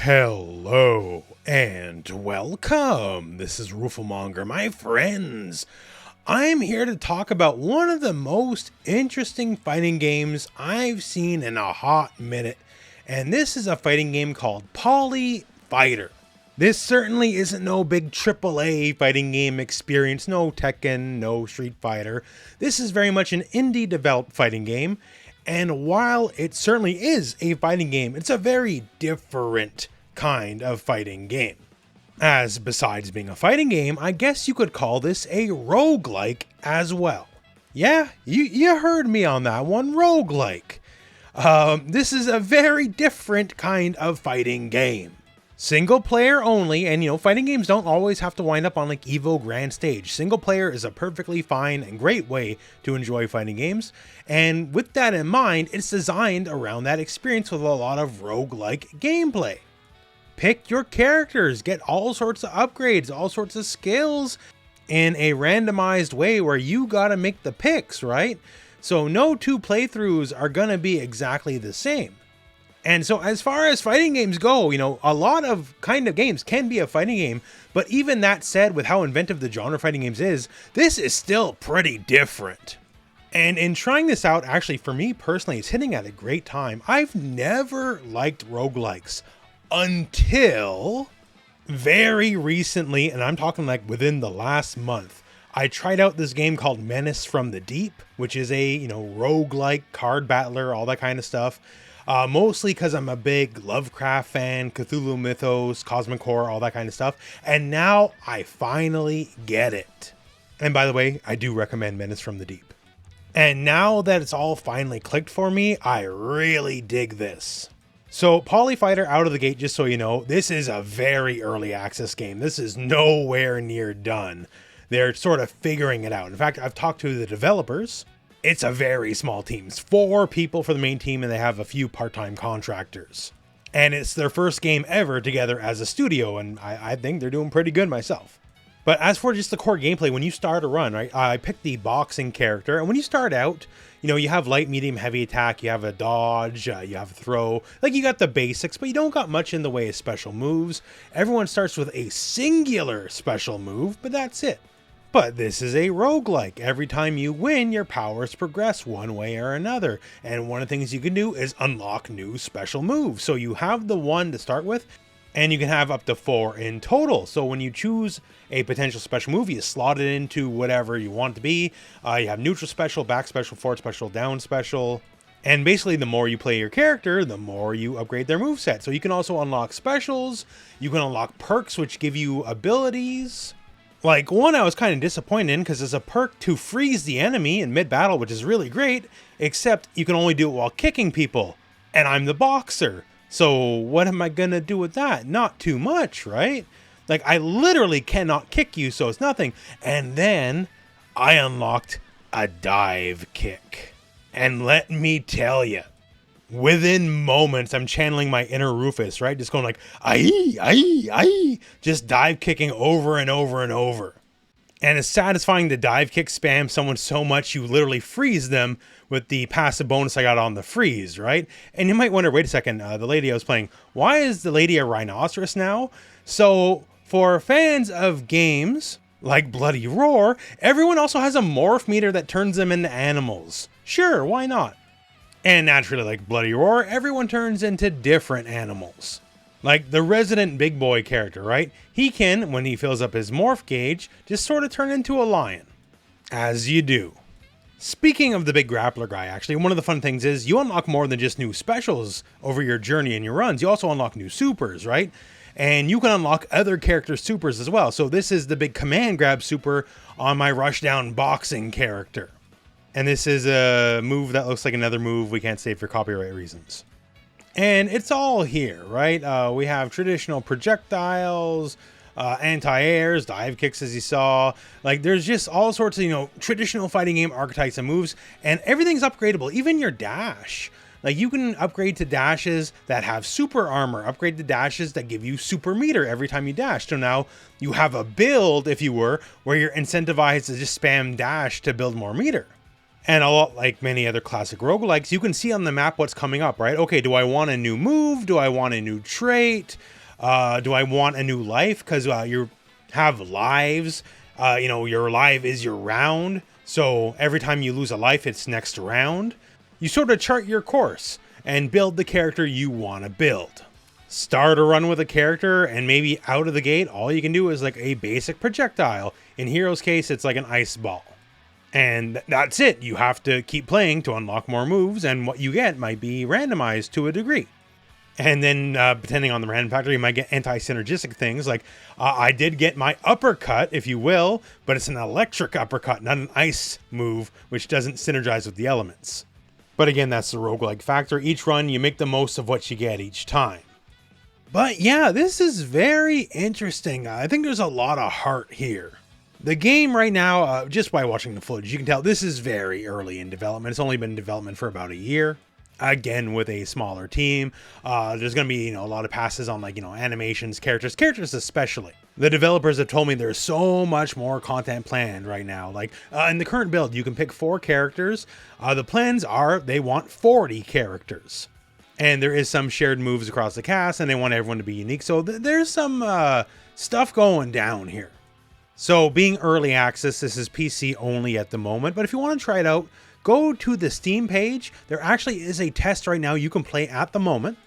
Hello and welcome. This is Rooflemonger, my friends. I'm here to talk about one of the most interesting fighting games I've seen in a hot minute, and this is a fighting game called Poly Fighter. This certainly isn't no big AAA fighting game experience, no Tekken, no Street Fighter. This is very much an indie developed fighting game. And while it certainly is a fighting game, it's a very different kind of fighting game. As besides being a fighting game, I guess you could call this a roguelike as well. Yeah, you heard me on that one, roguelike. This is a very different kind of fighting game. Single player only, and fighting games don't always have to wind up on like Evo Grand Stage. Single player is a perfectly fine and great way to enjoy fighting games. And with that in mind, it's designed around that experience with a lot of roguelike gameplay. Pick your characters, get all sorts of upgrades, all sorts of skills in a randomized way where you gotta make the picks, right? So no two playthroughs are gonna be exactly the same. And so as far as fighting games go, a lot of kind of games can be a fighting game, but even that said, with how inventive the genre of fighting games is, this is still pretty different. And in trying this out, actually for me personally, it's hitting at a great time. I've never liked roguelikes until very recently, and I'm talking like within the last month. I tried out this game called Menace from the Deep, which is a, roguelike card battler, all that kind of stuff. Mostly because I'm a big Lovecraft fan, Cthulhu Mythos, Cosmic Horror, all that kind of stuff. And now I finally get it. And by the way, I do recommend Menace from the Deep. And now that it's all finally clicked for me, I really dig this. So Poly Fighter out of the gate, just so you know, this is a very early access game. This is nowhere near done. They're sort of figuring it out. In fact, I've talked to the developers. It's a very small team. It's 4 people for the main team, and they have a few part-time contractors. And it's their first game ever together as a studio, and I think they're doing pretty good myself. But as for just the core gameplay, when you start a run, right, I picked the boxing character, and when you start out, you have light, medium, heavy attack, you have a dodge, you have a throw, like you got the basics, but you don't got much in the way of special moves. Everyone starts with a singular special move, but that's it. But this is a roguelike. Every time you win, your powers progress one way or another. And one of the things you can do is unlock new special moves. So you have the one to start with, and you can have up to 4 in total. So when you choose a potential special move, you slot it into whatever you want it to be. You have neutral special, back special, forward special, down special. And basically, the more you play your character, the more you upgrade their moveset. So you can also unlock specials. You can unlock perks, which give you abilities. Like one I was kind of disappointed in because there's a perk to freeze the enemy in mid-battle, which is really great, except you can only do it while kicking people. And I'm the boxer. So what am I going to do with that? Not too much, right? Like I literally cannot kick you, so it's nothing. And then I unlocked a dive kick. And let me tell you, within moments, I'm channeling my inner Rufus, right? Just going like, aye, aye, aye, just dive kicking over and over and over. And it's satisfying to dive kick spam someone so much you literally freeze them with the passive bonus I got on the freeze, right? And you might wonder, wait a second, the lady I was playing, why is the lady a rhinoceros now? So for fans of games like Bloody Roar, everyone also has a morph meter that turns them into animals. Sure, why not? And naturally, like Bloody Roar, everyone turns into different animals. Like the resident big boy character, right? He can, when he fills up his morph gauge, just sort of turn into a lion. As you do. Speaking of the big grappler guy, actually, one of the fun things is you unlock more than just new specials over your journey and your runs. You also unlock new supers, right? And you can unlock other characters' supers as well. So this is the big command grab super on my rushdown boxing character. And this is a move that looks like another move we can't say for copyright reasons. And it's all here, right? We have traditional projectiles, anti-airs, dive kicks as you saw. Like there's just all sorts of, traditional fighting game archetypes and moves. And everything's upgradable, even your dash. Like you can upgrade to dashes that have super armor, upgrade to dashes that give you super meter every time you dash. So now you have a build, if you were, where you're incentivized to just spam dash to build more meter. And a lot like many other classic roguelikes, you can see on the map what's coming up, right? Okay, do I want a new move? Do I want a new trait? Do I want a new life? Because you have lives. Your life is your round. So every time you lose a life, it's next round. You sort of chart your course and build the character you want to build. Start a run with a character, and maybe out of the gate, all you can do is like a basic projectile. In Hero's case, it's like an ice ball. And that's it. You have to keep playing to unlock more moves, and what you get might be randomized to a degree. And then, depending on the random factor, you might get anti-synergistic things. Like, I did get my uppercut, if you will, but it's an electric uppercut, not an ice move, which doesn't synergize with the elements. But again, that's the roguelike factor. Each run, you make the most of what you get each time. But yeah, this is very interesting. I think there's a lot of heart here. The game right now, just by watching the footage, you can tell this is very early in development. It's only been in development for about a year. Again, with a smaller team. There's going to be, a lot of passes on animations, characters especially. The developers have told me there's so much more content planned right now. Like in the current build, you can pick 4 characters. The plans are they want 40 characters. And there is some shared moves across the cast, and they want everyone to be unique. So there's some stuff going down here. So being early access, this is PC only at the moment, but if you want to try it out, go to the Steam page. There actually is a test right now you can play at the moment.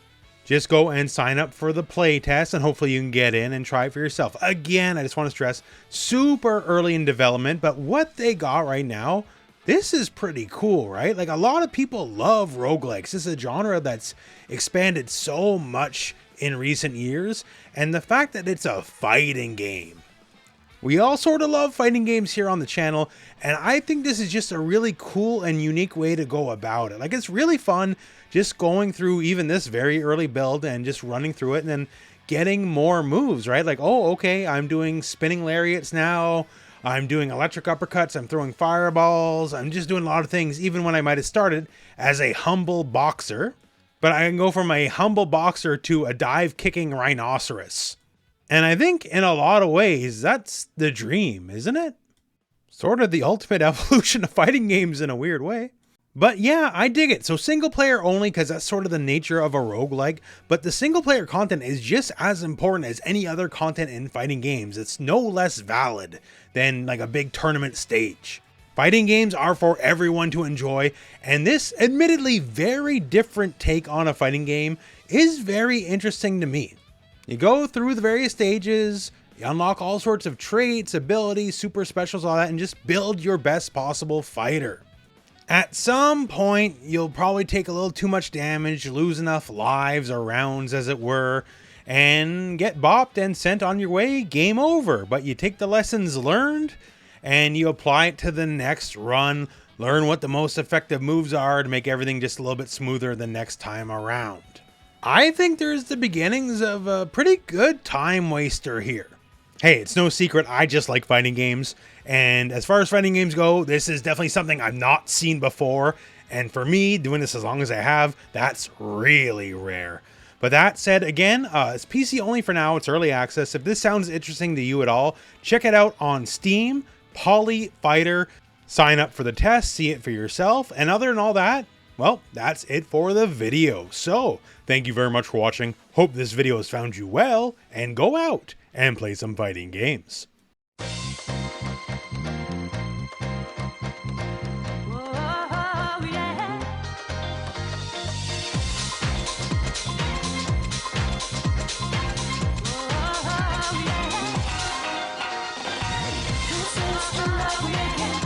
Just go and sign up for the play test, and hopefully you can get in and try it for yourself. Again, I just want to stress, super early in development, but what they got right now, this is pretty cool, right? Like, a lot of people love roguelikes. This is a genre that's expanded so much in recent years, and the fact that it's a fighting game. We all sort of love fighting games here on the channel, and I think this is just a really cool and unique way to go about it. Like, it's really fun just going through even this very early build and just running through it and then getting more moves, right? Like, oh, okay, I'm doing spinning lariats now. I'm doing electric uppercuts. I'm throwing fireballs. I'm just doing a lot of things, even when I might have started as a humble boxer. But I can go from a humble boxer to a dive-kicking rhinoceros. And I think in a lot of ways, that's the dream, isn't it? Sort of the ultimate evolution of fighting games in a weird way. But yeah, I dig it. So single player only, because that's sort of the nature of a roguelike. But the single player content is just as important as any other content in fighting games. It's no less valid than like a big tournament stage. Fighting games are for everyone to enjoy. And this admittedly very different take on a fighting game is very interesting to me. You go through the various stages, you unlock all sorts of traits, abilities, super specials, all that, and just build your best possible fighter. At some point, you'll probably take a little too much damage, lose enough lives or rounds as it were, and get bopped and sent on your way, game over. But you take the lessons learned and you apply it to the next run, learn what the most effective moves are to make everything just a little bit smoother the next time around. I think there's the beginnings of a pretty good time waster here. Hey, it's no secret, I just like fighting games. And as far as fighting games go, this is definitely something I've not seen before. And for me, doing this as long as I have, that's really rare. But that said, again, it's PC only for now. It's early access. If this sounds interesting to you at all, check it out on Steam, Poly Fighter. Sign up for the test, see it for yourself. And other than all that, well, that's it for the video. So, thank you very much for watching. Hope this video has found you well, and go out and play some fighting games. This is the love we can